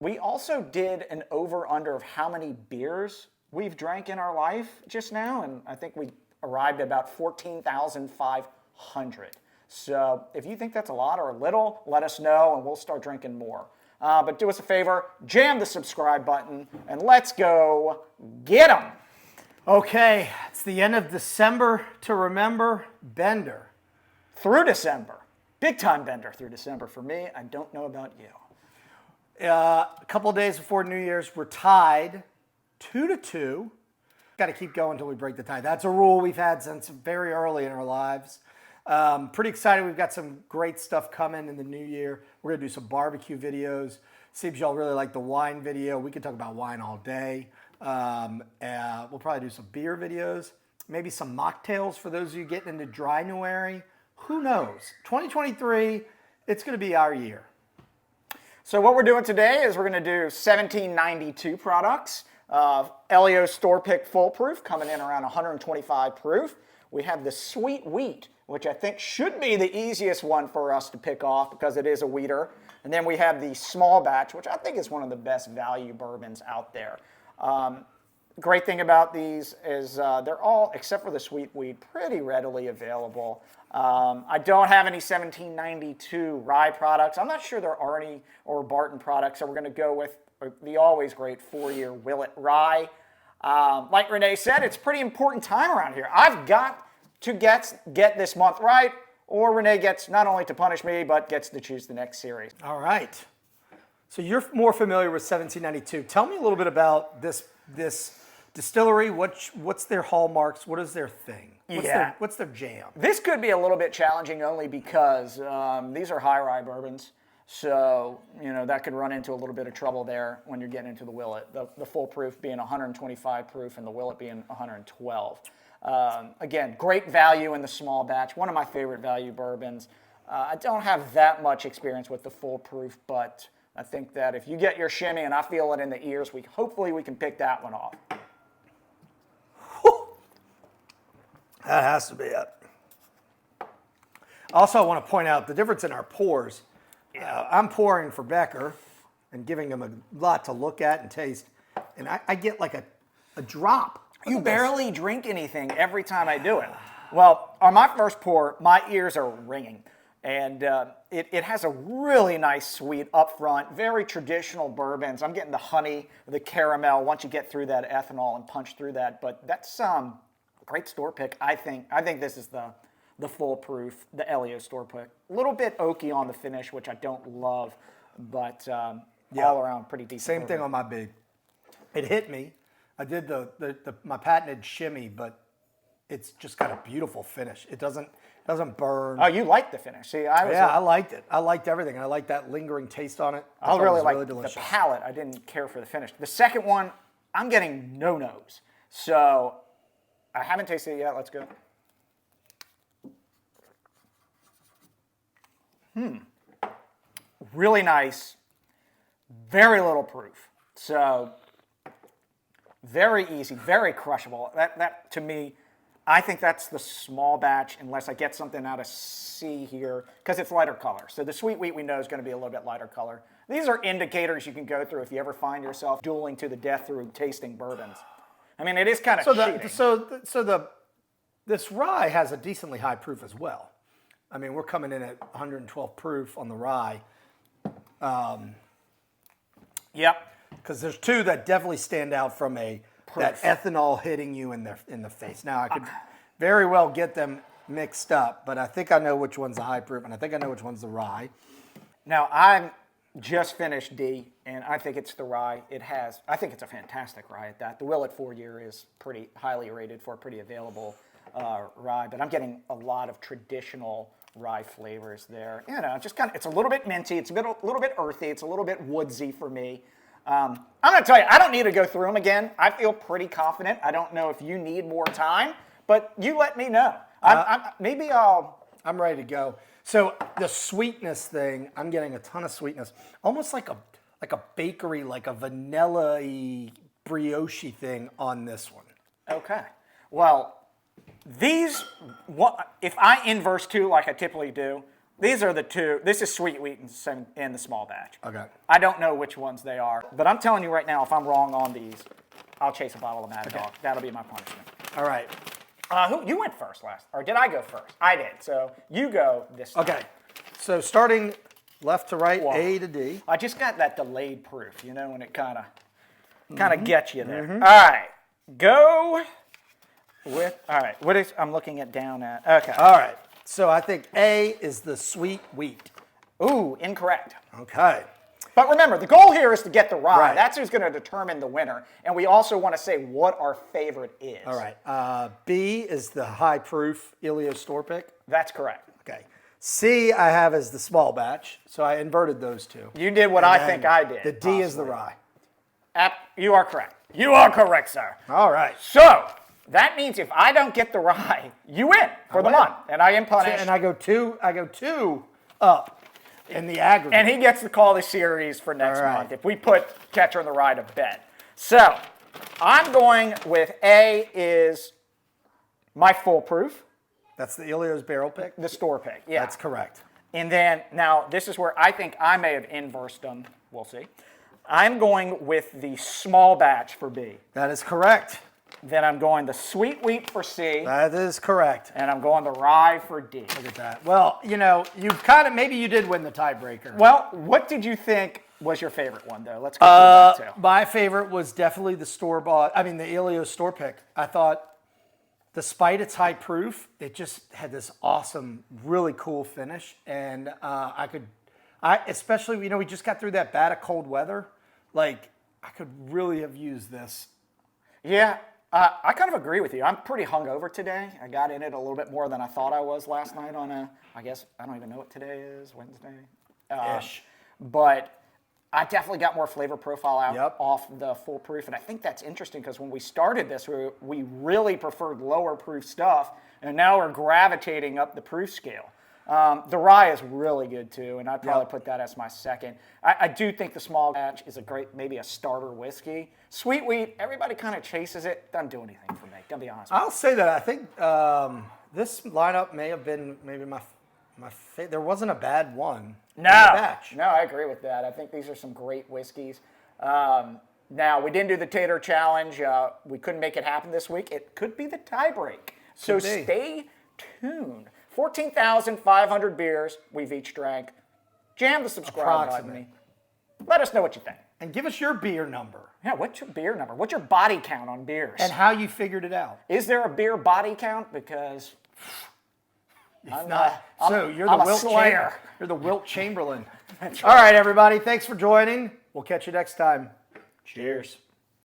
We also did an over-under of how many beers we've drank in our life just now, and I think we arrived at about 14,500. So if you think that's a lot or a little, let us know, and we'll start drinking more. But do us a favor, jam the subscribe button, and let's go get them. Okay, it's the end of December to remember. Bender. Through December. Big time bender through December for me. I don't know about you. A couple of days before New Year's, we're tied 2-2. Got to keep going until we break the tie. That's a rule we've had since very early in our lives. Pretty excited. We've got some great stuff coming in the new year. We're going to do some barbecue videos. Seems y'all really like the wine video. We could talk about wine all day. We'll probably do some beer videos. Maybe some mocktails for those of you getting into Dry-Nuary. Who knows? 2023, it's going to be our year. So what we're doing today is we're going to do 1792 products. Elio Store Pick Full Proof coming in around 125 proof. We have the Sweet Wheat, which I think should be the easiest one for us to pick off because it is a wheater. And then we have the Small Batch, which I think is one of the best value bourbons out there. Great thing about these is they're all, except for the Sweet Wheat, pretty readily available. I don't have any 1792 rye products. I'm not sure there are any, or Barton products, so we're going to go with the always great 4-year Willet Rye. Like Rene said, it's a pretty important time around here. I've got to get this month right, or Rene gets not only to punish me, but gets to choose the next series. All right. So you're more familiar with 1792. Tell me a little bit about this distillery. What's their hallmarks? What is their thing? What's their jam? This could be a little bit challenging only because these are high rye bourbons. So, that could run into a little bit of trouble there when you're getting into the Willet. The full proof being 125 proof and the Willet being 112. Again, great value in the small batch. One of my favorite value bourbons. I don't have that much experience with the full proof, but I think that if you get your shimmy and I feel it in the ears, hopefully we can pick that one off. That has to be it. Also, I want to point out the difference in our pours. I'm pouring for Becker and giving him a lot to look at and taste, and I get like a drop. You barely drink anything every time I do it. Well, on my first pour, my ears are ringing, and it has a really nice sweet up front, very traditional bourbons. I'm getting the honey, the caramel once you get through that ethanol and punch through that, but that's great store pick. I think this is the full proof, the Elio store pick. A little bit oaky on the finish, which I don't love, but all around pretty decent. Same thing on my big. It hit me. I did my patented shimmy, but it's just got a beautiful finish. It doesn't burn. Oh, you liked the finish. See, I liked it. I liked everything. I liked that lingering taste on it. I really liked the palate. I didn't care for the finish. The second one, I'm getting no-nos. So I haven't tasted it yet. Let's go. Really nice. Very little proof. So very easy, very crushable. That to me, I think that's the small batch unless I get something out of C here because it's lighter color. So the Sweet Wheat we know is going to be a little bit lighter color. These are indicators you can go through if you ever find yourself dueling to the death through tasting bourbons. I mean, it is kind of cheating. This rye has a decently high proof as well. I mean, we're coming in at 112 proof on the rye. Yep. Because there's two that definitely stand out from that ethanol hitting you in the face. Now, I could very well get them mixed up, but I think I know which one's the high proof, and I think I know which one's the rye. Now, I'm just finished D, and I think it's the rye. I think it's a fantastic rye at that. The Willet 4-year is pretty highly rated for a pretty available rye, but I'm getting a lot of traditional rye flavors there. Just it's a little bit minty, it's a little bit earthy, it's a little bit woodsy for me. I'm going to tell you, I don't need to go through them again. I feel pretty confident. I don't know if you need more time, but you let me know. I'm ready to go. So the sweetness thing, I'm getting a ton of sweetness, almost like a bakery, like a vanilla-y brioche thing on this one. Okay. Well, if I inverse two like I typically do, These are the two. This is sweet wheat and the small batch. Okay. I don't know which ones they are, but I'm telling you right now, if I'm wrong on these, I'll chase a bottle of Mad Dog. That'll be my punishment. All right. You went first last, or did I go first? I did. So you go this time. Okay. So starting left to right, A to D. I just got that delayed proof, you know, when it kind of gets you there. All right, go with. All right, what is? I'm looking at down at. Okay. All right. So I think A is the sweet wheat. Ooh, incorrect. Okay. But remember, the goal here is to get the rye. Right. That's who's going to determine the winner. And we also want to say what our favorite is. All right. B is the high proof Elio store pick. That's correct. Okay. C I have as the small batch. So I inverted those two. You did what I think I did. The D is the rye. You are correct. You are correct, sir. All right. So that means if I don't get the rye, you win for the month, and I am punished. And I go two up in the aggregate. And he gets to call the series for next All right. month if we put Catcher in the Rye to bed. So I'm going with A is my foolproof, That's the Elio's barrel pick? the store pick. Yeah. That's correct. And then now this is where I think I may have inversed them. We'll see. I'm going with the small batch for B. That is correct. Then I'm going the sweet wheat for C. That is correct. And I'm going the rye for D. Look at that. Well, you know, you kind of, maybe you did win the tiebreaker. Well, what did you think was your favorite one, though? Let's go through that, too. My favorite was definitely the the Elio store pick. I thought, despite its high proof, it just had this awesome, really cool finish. And especially, you know, we just got through that bad of cold weather. Like, I could really have used this. Yeah, I kind of agree with you. I'm pretty hungover today. I got in it a little bit more than I thought I was last night on I guess, I don't even know what today is, Wednesday? Ish. But I definitely got more flavor profile out Yep. off the full proof. And I think that's interesting because when we started this, we really preferred lower proof stuff. And now we're gravitating up the proof scale. The rye is really good too, and I'd probably put that as my second. I do think the small batch is a great, maybe a starter whiskey. Sweet wheat, everybody kind of chases it. Doesn't do anything for me, gonna be honest with you. I'll say that I think this lineup may have been maybe my favorite. There wasn't a bad one in the batch. No, I agree with that. I think these are some great whiskeys. Now, we didn't do the Tater Challenge. We couldn't make it happen this week. It could be the tiebreak. So stay tuned. 14,500 beers we've each drank. Jam the subscribe button. Let us know what you think. And give us your beer number. Yeah, what's your beer number? What's your body count on beers? And how you figured it out. Is there a beer body count? Because You're the I'm a Wilt slayer. You're the Wilt Chamberlain. All right, everybody. Thanks for joining. We'll catch you next time. Cheers.